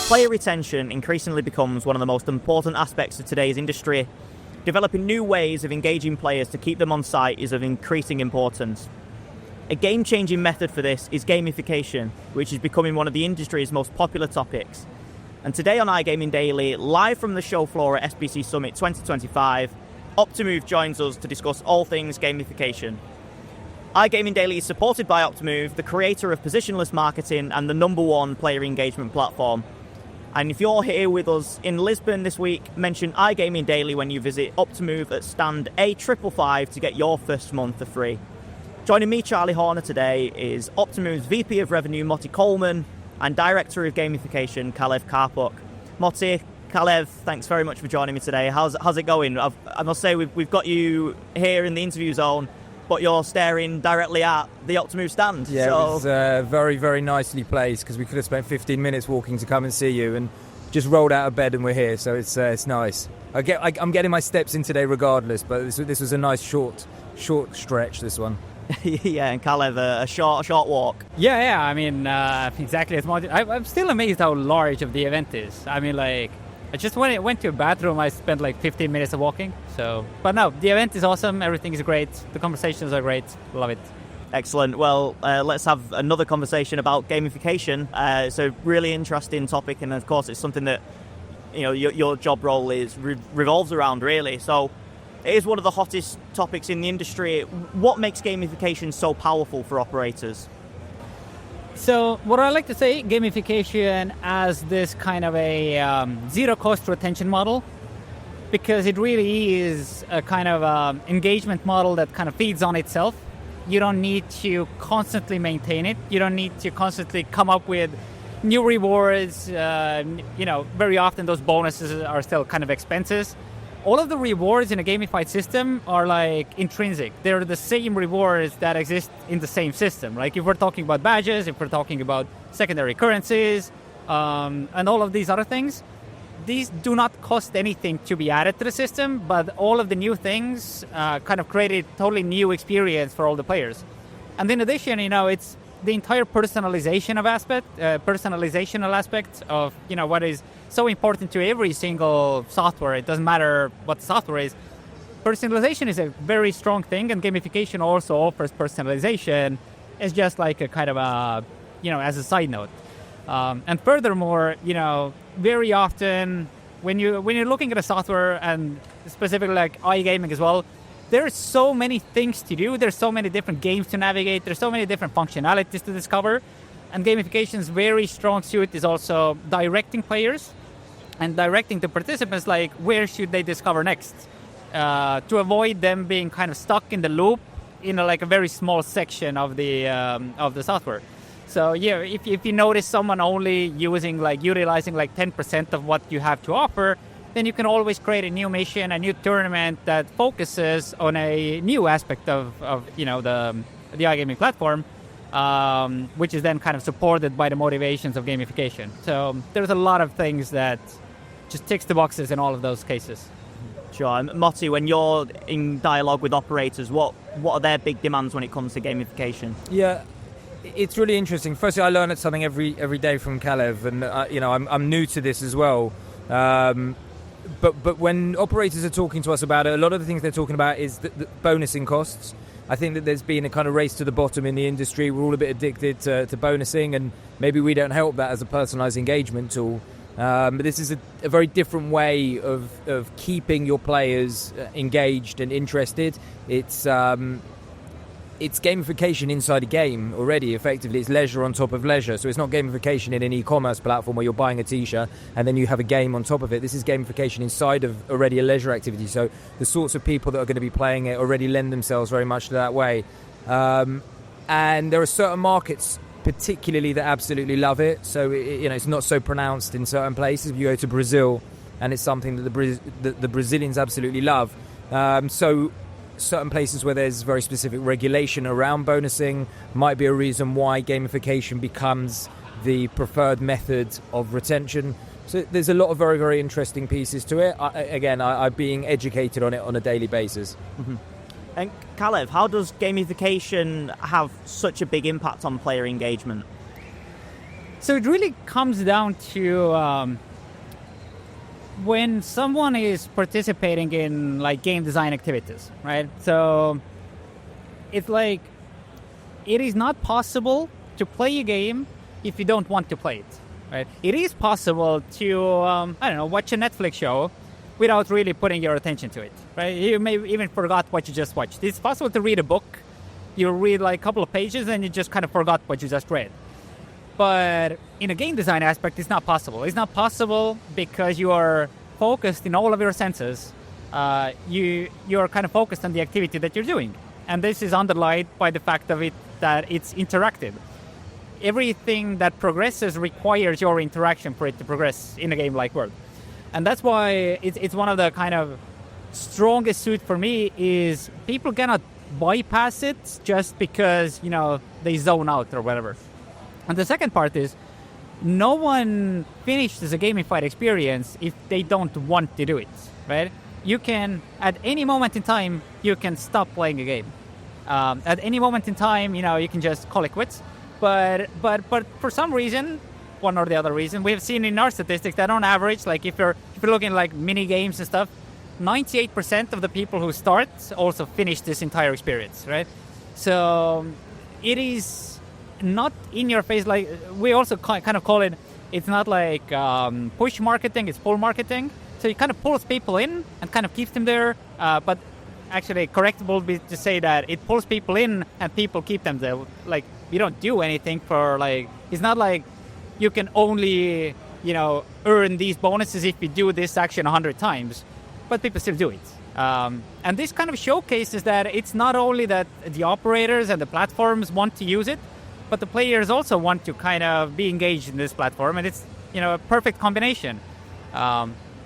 Player retention increasingly becomes one of the most important aspects of today's industry. Developing new ways of engaging players to keep them on site is of increasing importance. A game-changing method for this is gamification, which is becoming one of the industry's most popular topics. And today on iGaming Daily, live from the show floor at SBC Summit 2025, Optimove joins us to discuss all things gamification. iGaming Daily is supported by Optimove, the creator of positionless marketing and the #1 player engagement platform. And if you're here with us in Lisbon this week, mention iGaming Daily when you visit Optimove at stand A555 to get your first month for free. Joining me, Charlie Horner, today is Optimove's VP of Revenue, Motti Colman, and Director of Gamification, Kalev Kärpuk. Motti, Kalev, thanks very much for joining me today. How's it going? I must say we've got you here in the interview zone, but you're staring directly at the Optimove stand. Yeah, so. It was very, very nicely placed because we could have spent 15 minutes walking to come and see you and just rolled out of bed and we're here, so it's nice. I'm getting my steps in today regardless, but this was a nice short stretch, this one. Yeah, and Kalev, a short walk. Yeah, I mean, exactly as Motti. I'm still amazed how large of the event is. I mean, like, I just went to a bathroom, I spent like 15 minutes of walking. So, but no, the event is awesome, everything is great, the conversations are great, love it. Excellent. Well, let's have another conversation about gamification. It's a really interesting topic, and of course it's something that, you know, your job role is revolves around, really. So it is one of the hottest topics in the industry. What makes gamification so powerful for operators? So what I like to say, gamification as this kind of a zero-cost retention model, because it really is a kind of engagement model that kind of feeds on itself. You don't need to constantly maintain it. You don't need to constantly come up with new rewards. Very often those bonuses are still kind of expenses. All of the rewards in a gamified system are like intrinsic. They're the same rewards that exist in the same system. Like if we're talking about badges, if we're talking about secondary currencies, and all of these other things, these do not cost anything to be added to the system, but all of the new things kind of create a totally new experience for all the players. And in addition, it's the entire personalizational aspect of, what is so important to every single software. It doesn't matter what the software is. Personalization is a very strong thing, and gamification also offers personalization. It's just like a kind of as a side note. And furthermore, very often when you're looking at a software, and specifically like iGaming as well, there's so many things to do. There's so many different games to navigate. There's so many different functionalities to discover. And gamification's very strong suit is also directing players and directing the participants, like where should they discover next, to avoid them being kind of stuck in the loop in a very small section of the software. So yeah, if you notice someone only utilizing 10% of what you have to offer, then you can always create a new mission, a new tournament that focuses on a new aspect of the iGaming platform, which is then kind of supported by the motivations of gamification. So there's a lot of things that just ticks the boxes in all of those cases. Sure. And Motti, when you're in dialogue with operators, what are their big demands when it comes to gamification? Yeah, it's really interesting. Firstly, I learn something every day from Kalev, and I'm new to this as well. But when operators are talking to us about it, a lot of the things they're talking about is the bonusing costs. I think that there's been a kind of race to the bottom in the industry. We're all a bit addicted to bonusing, and maybe we don't help that as a personalized engagement tool. But this is a very different way of keeping your players engaged and interested. It's gamification inside a game already, effectively. It's leisure on top of leisure. So it's not gamification in an e-commerce platform where you're buying a t-shirt and then you have a game on top of it. This is gamification inside of already a leisure activity. So the sorts of people that are going to be playing it already lend themselves very much to that way. And there are certain markets particularly that absolutely love it. So it's not so pronounced in certain places. If you go to Brazil, and it's something that the Brazilians absolutely love. So certain places where there's very specific regulation around bonusing might be a reason why gamification becomes the preferred method of retention. So there's a lot of very, very interesting pieces to it. I'm being educated on it on a daily basis. Mm-hmm. And Kalev, how does gamification have such a big impact on player engagement? So it really comes down to when someone is participating in like game design activities, right? So it's like it is not possible to play a game if you don't want to play it, right? It is possible to watch a Netflix show without really putting your attention to it, right? You may even forgot what you just watched. It's possible to read a book. You read like a couple of pages and you just kind of forgot what you just read. But in a game design aspect, it's not possible. It's not possible because you are focused in all of your senses. You're kind of focused on the activity that you're doing. And this is underlined by the fact of it that it's interactive. Everything that progresses requires your interaction for it to progress in a game-like world. And that's why it's one of the kind of strongest suit for me is people cannot bypass it just because, they zone out or whatever. And the second part is no one finishes a gamified experience if they don't want to do it, right? You can, at any moment in time, you can stop playing a game. At any moment in time, you can just call it quits. But for some reason, one or the other reason, we have seen in our statistics that on average, like if you're looking like mini games and stuff, 98% of the people who start also finish this entire experience, right? So it is not in your face. Like we also kind of call it, it's not like push marketing, it's pull marketing. So it kind of pulls people in and kind of keeps them there. But actually correct would be to say that it pulls people in and people keep them there. Like you don't do anything for like, it's not like you can only, earn these bonuses if you do this action 100 times, but people still do it. And this kind of showcases that it's not only that the operators and the platforms want to use it, but the players also want to kind of be engaged in this platform, and it's, a perfect combination.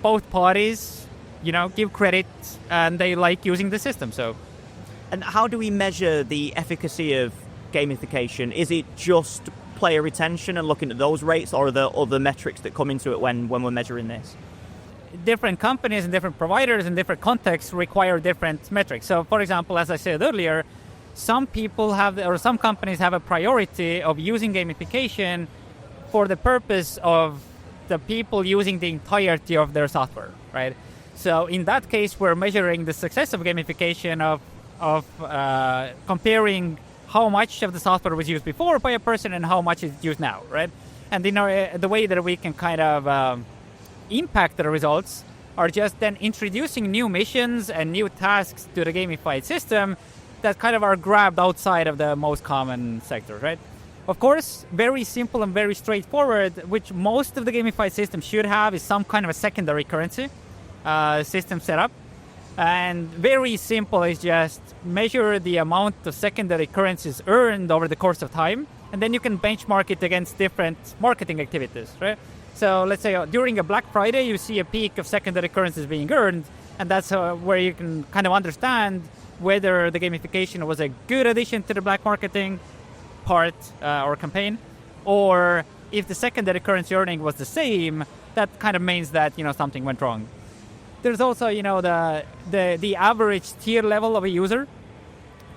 Both parties, give credit, and they like using the system. So, and how do we measure the efficacy of gamification? Is it just player retention and looking at those rates, or are there other metrics that come into it when we're measuring this? Different companies and different providers in different contexts require different metrics. So, for example, as I said earlier, some companies have a priority of using gamification for the purpose of the people using the entirety of their software, right? So in that case, we're measuring the success of gamification of comparing how much of the software was used before by a person and how much is used now, right? And the way that we can kind of impact the results are just then introducing new missions and new tasks to the gamified system that kind of are grabbed outside of the most common sectors, right? Of course, very simple and very straightforward, which most of the gamified systems should have, is some kind of a secondary currency system setup. And very simple is just measure the amount of secondary currencies earned over the course of time, and then you can benchmark it against different marketing activities, right? So let's say during a Black Friday, you see a peak of secondary currencies being earned, and that's where you can kind of understand whether the gamification was a good addition to the black marketing part or campaign, or if the secondary currency earning was the same, that kind of means that something went wrong. There's also the average tier level of a user.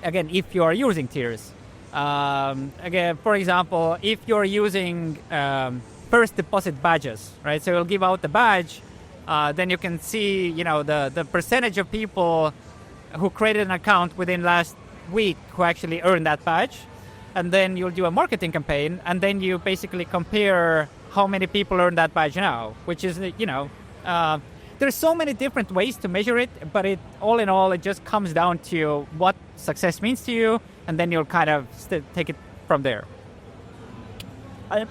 Again, if you are using tiers. Again, for example, if you're using first deposit badges, right? So you'll give out the badge, then you can see the percentage of people who created an account within last week who actually earned that badge. And then you'll do a marketing campaign, and then you basically compare how many people earn that badge now, which is, there's so many different ways to measure it, but all in all, it just comes down to what success means to you, and then you'll kind of take it from there. I'd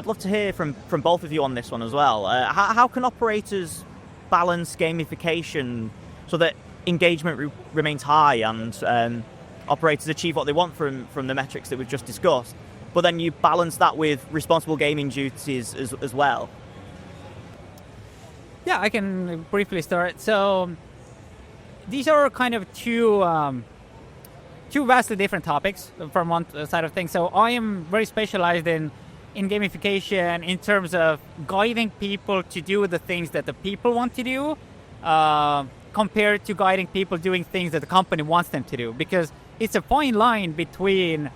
love to hear from both of you on this one as well. How can operators balance gamification so that engagement remains high and operators achieve what they want from the metrics that we've just discussed, but then you balance that with responsible gaming duties as well? Yeah, I can briefly start. So these are kind of two vastly different topics from one side of things. So I am very specialized in gamification in terms of guiding people to do the things that the people want to do, compared to guiding people doing things that the company wants them to do. Because it's a fine line between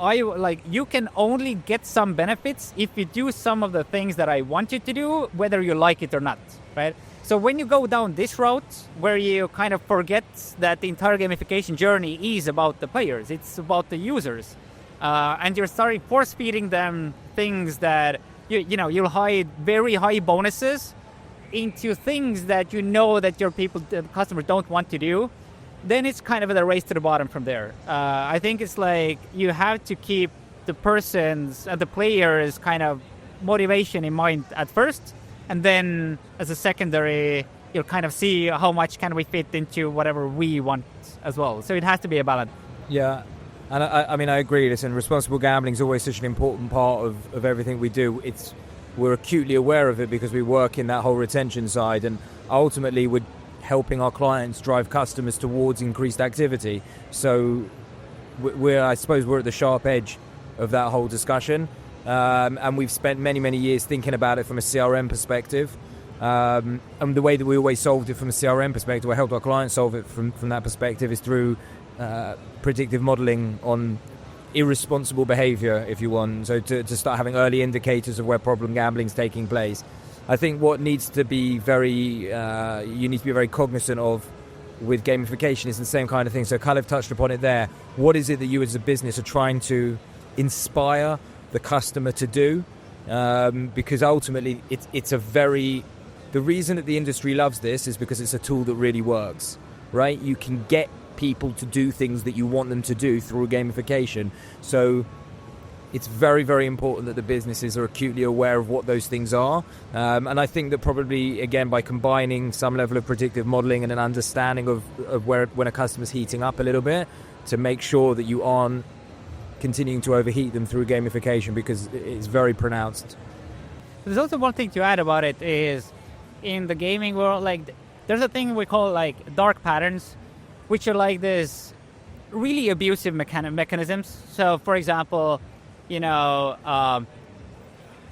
you can only get some benefits if you do some of the things that I want you to do, whether you like it or not, right? So when you go down this route, where you kind of forget that the entire gamification journey is about the players, it's about the users, and you're starting force-feeding them things that, you'll hide very high bonuses into things that that your customers don't want to do, then it's kind of a race to the bottom from there. I think it's like you have to keep the person's and the players' kind of motivation in mind at first, and then as a secondary, you'll kind of see how much can we fit into whatever we want as well. So it has to be a balance. Yeah, and I mean, I agree. Listen, responsible gambling is always such an important part of everything we do. We're acutely aware of it because we work in that whole retention side, and ultimately we're helping our clients drive customers towards increased activity. So I suppose we're at the sharp edge of that whole discussion. And we've spent many, many years thinking about it from a CRM perspective. And the way that we always solved it from a CRM perspective, or helped our clients solve it from that perspective, is through predictive modeling on irresponsible behavior, if you want. So to start having early indicators of where problem gambling is taking place. I think what needs to be you need to be very cognizant of with gamification is the same kind of thing. So Kalev touched upon it there. What is it that you as a business are trying to inspire the customer to do? Because ultimately the reason that the industry loves this is because it's a tool that really works, right? You can get people to do things that you want them to do through gamification. So it's very, very important that the businesses are acutely aware of what those things are. And I think that probably, again, by combining some level of predictive modeling and an understanding of when a customer's heating up a little bit, to make sure that you aren't continuing to overheat them through gamification, because it's very pronounced. There's also one thing to add about it is, in the gaming world, like, there's a thing we call like dark patterns, which are like this really abusive mechanisms. So, for example,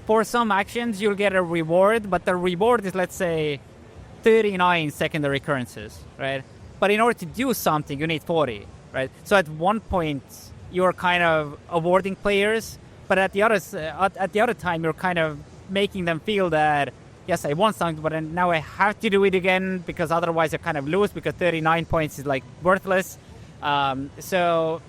for some actions you'll get a reward, but the reward is, let's say, 39 secondary occurrences, right? But in order to do something, you need 40, right? So at one point you're kind of awarding players, but at the other time you're kind of making them feel that, yes, I won something, but now I have to do it again, because otherwise I kind of lose, because 39 points is like worthless. So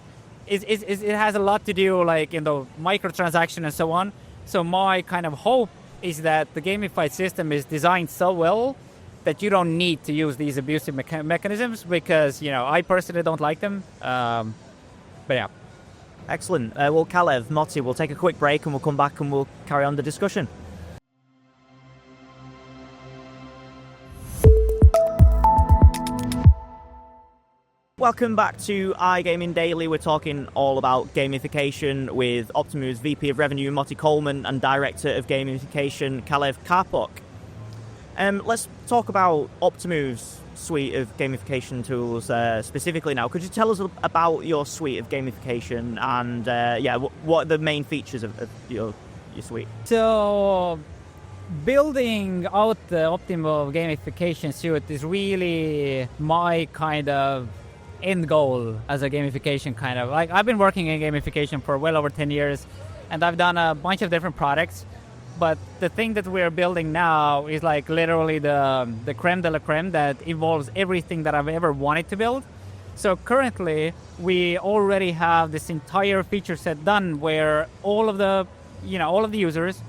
it has a lot to do, like, in the microtransaction and so on. So my kind of hope is that the gamified system is designed so well that you don't need to use these abusive mechanisms, because, I personally don't like them. But yeah. Excellent. Well, Kalev, Motti, we'll take a quick break and we'll come back and we'll carry on the discussion. Welcome back to iGaming Daily. We're talking all about gamification with Optimove's VP of Revenue, Motti Colman, and Director of Gamification, Kalev Kärpuk. Let's talk about Optimove's suite of gamification tools specifically now. Could you tell us about your suite of gamification and what are the main features of your suite? So, building out the Optimove gamification suite is really my kind of end goal as a gamification kind of. Like, I've been working in gamification for well over 10 years, and I've done a bunch of different products. But the thing that we're building now is like literally the creme de la creme that involves everything that I've ever wanted to build. So currently, we already have this entire feature set done where all of the users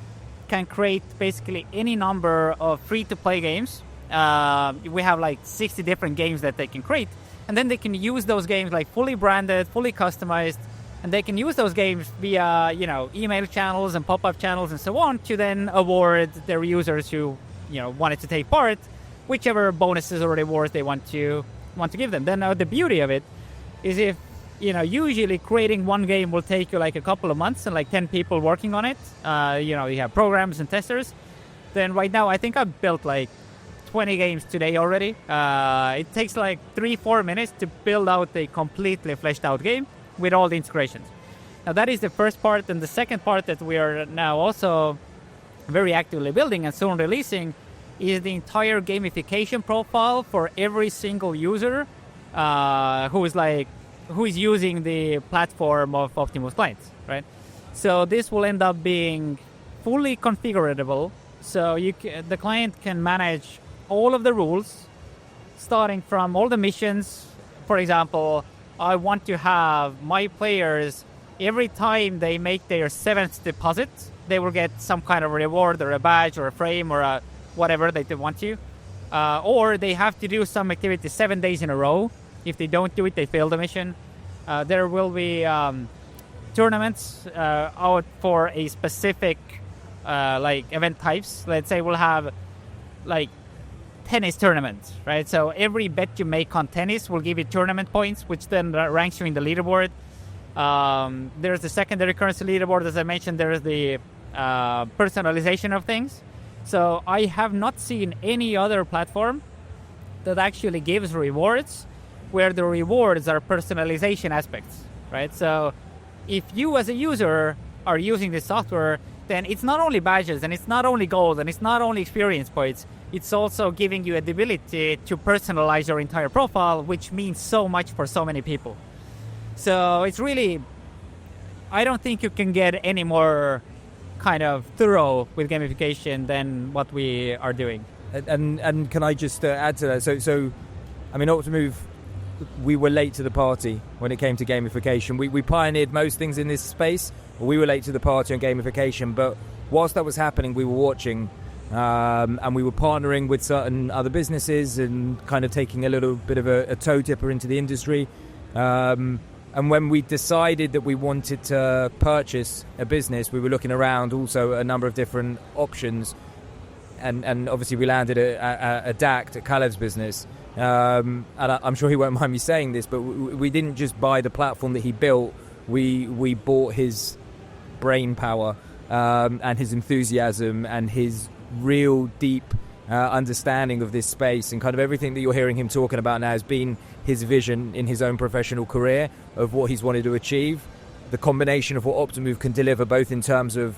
can create basically any number of free-to-play games. We have like 60 different games that they can create, and then they can use those games like fully branded, fully customized. And they can use those games via, email channels and pop-up channels and so on to then award their users who, wanted to take part, whichever bonuses or rewards they want to give them. Then the beauty of it is if, usually creating one game will take you like a couple of months and like 10 people working on it. You have programs and testers. Then right now, I think I've built like 20 games today already. It takes like 3-4 minutes to build out a completely fleshed out game with all the integrations. Now that is the first part, and the second part that we are now also very actively building and soon releasing is the entire gamification profile for every single user who is like who is using the platform of Optimove clients, right? So this will end up being fully configurable. So the client can manage all of the rules, starting from all the missions. For example, I want to have my players, every time they make their 7th deposit, they will get some kind of reward or a badge or a frame or whatever they want to. Or they have to do some activity 7 days in a row. If they don't do it, they fail the mission. There will be tournaments out for a specific like event types. Let's say we'll have like tennis tournaments, right? So every bet you make on tennis will give you tournament points, which then ranks you in the leaderboard. There's the secondary currency leaderboard. As I mentioned, there's the personalization of things. So I have not seen any other platform that actually gives rewards where the rewards are personalization aspects, right? So if you as a user are using this software, then it's not only badges and it's not only gold and it's not only experience points, it's also giving you the ability to personalize your entire profile, which means so much for so many people. So it's really, I don't think you can get any more kind of thorough with gamification than what we are doing. And can I just add to that? So I mean, Optimove, we were late to the party when it came to gamification. We pioneered most things in this space, but we were late to the party on gamification. But whilst that was happening, we were watching and we were partnering with certain other businesses and kind of taking a little bit of a toe dipper into the industry. And when we decided that we wanted to purchase a business, we were looking around also a number of different options. And obviously we landed at Adact, at Kalev's business. And I'm sure he won't mind me saying this, but we didn't just buy the platform that he built. We bought his brain power and his enthusiasm and his real deep understanding of this space, and kind of everything that you're hearing him talking about now has been his vision in his own professional career of what he's wanted to achieve. The combination of what Optimove can deliver, both in terms of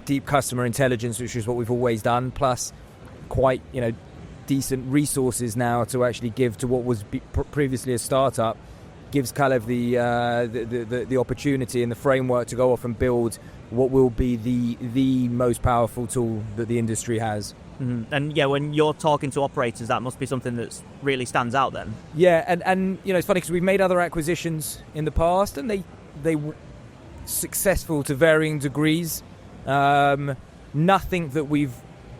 deep customer intelligence, which is what we've always done, plus quite decent resources now to actually give to what was previously a startup, gives Kalev the opportunity and the framework to go off and build what will be the most powerful tool that the industry has. Mm-hmm. And yeah, when you're talking to operators, that must be something that really stands out then. Yeah, and it's funny because we've made other acquisitions in the past, and they were successful to varying degrees. Nothing that we've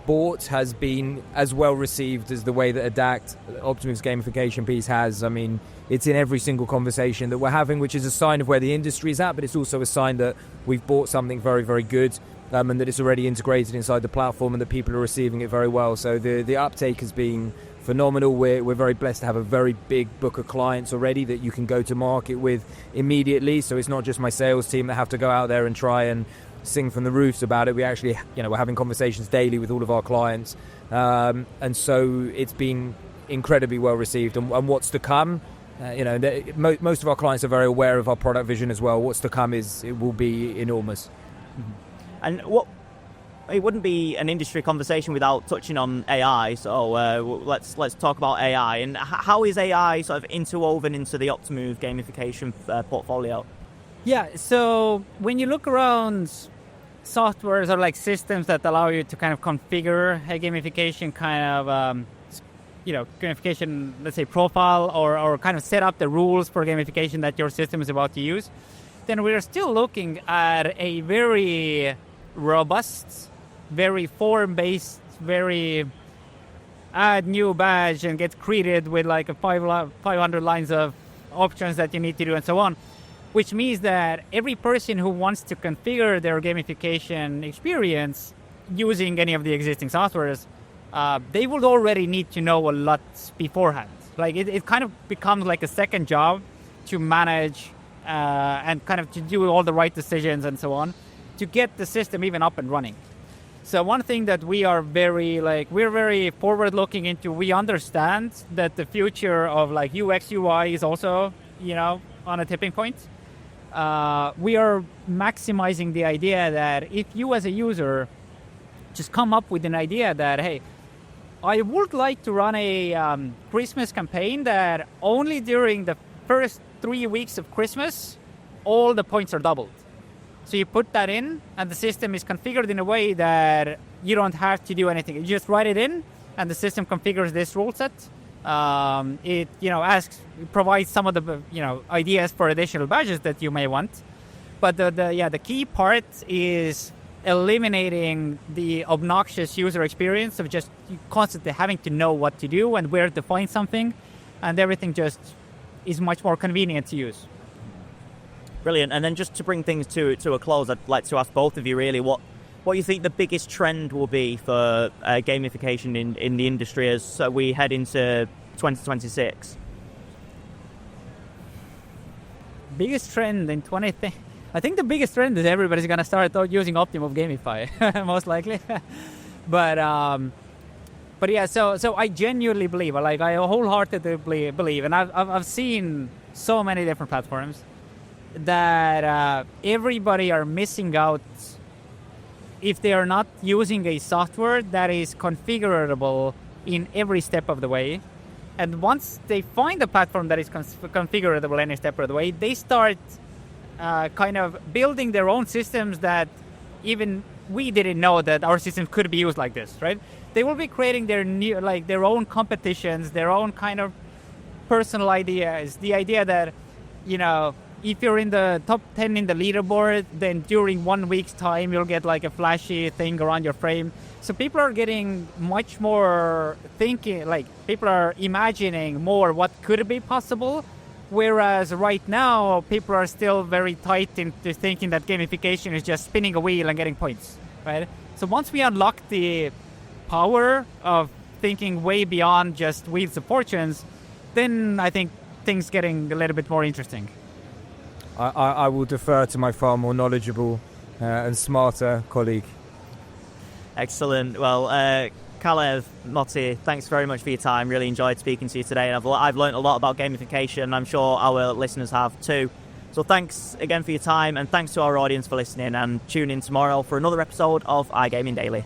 bought has been as well received as the way that Adact, Optimove's gamification piece, has. I mean, it's in every single conversation that we're having, which is a sign of where the industry is at, but it's also a sign that we've bought something very, very good, and that it's already integrated inside the platform and that people are receiving it very well. So the uptake has been phenomenal. We're very blessed to have a very big book of clients already that you can go to market with immediately. So it's not just my sales team that have to go out there and try and sing from the roofs about it. We actually, we're having conversations daily with all of our clients. And so it's been incredibly well received. And what's to come, most of our clients are very aware of our product vision as well. What's to come it will be enormous. Mm-hmm. And it wouldn't be an industry conversation without touching on AI. So let's talk about AI. And how is AI sort of interwoven into the Optimove gamification portfolio? Yeah, so when you look around softwares or like systems that allow you to kind of configure a gamification kind of, gamification, let's say, profile or kind of set up the rules for gamification that your system is about to use, then we're still looking at a very robust, very form-based, very add new badge and get created with like a 500 lines of options that you need to do and so on, which means that every person who wants to configure their gamification experience using any of the existing softwares, they would already need to know a lot beforehand. Like it kind of becomes like a second job to manage and kind of to do all the right decisions and so on to get the system even up and running. So one thing that we are we're very forward looking into, we understand that the future of like UX UI is also, on a tipping point. We are maximizing the idea that if you as a user just come up with an idea that, hey, I would like to run a Christmas campaign that only during the first 3 weeks of Christmas, all the points are doubled. So you put that in, and the system is configured in a way that you don't have to do anything. You just write it in, and the system configures this rule set. It provides some of the ideas for additional badges that you may want. But the key part is eliminating the obnoxious user experience of just constantly having to know what to do and where to find something, and everything just is much more convenient to use. Brilliant. And then just to bring things to a close, I'd like to ask both of you really what you think the biggest trend will be for gamification in the industry as we head into 2026. Biggest trend in I think the biggest trend is everybody's going to start using Optimove Gamify, most likely. But yeah, so I genuinely believe, I wholeheartedly believe, and I've seen so many different platforms that everybody are missing out if they are not using a software that is configurable in every step of the way. And once they find a platform that is configurable any step of the way, they start kind of building their own systems that even we didn't know that our systems could be used like this, right? They will be creating their own competitions, their own kind of personal ideas. The idea that, if you're in the top 10 in the leaderboard, then during 1 week's time, you'll get like a flashy thing around your frame. So people are getting much more thinking, people are imagining more what could be possible. Whereas right now, people are still very tight into thinking that gamification is just spinning a wheel and getting points, right? So once we unlock the power of thinking way beyond just wheels of fortunes, then I think things getting a little bit more interesting. I will defer to my far more knowledgeable and smarter colleague. Excellent. Well, Kalev, Motti, thanks very much for your time. Really enjoyed speaking to you today. And I've learned a lot about gamification. I'm sure our listeners have too. So thanks again for your time, and thanks to our audience for listening, and tune in tomorrow for another episode of iGaming Daily.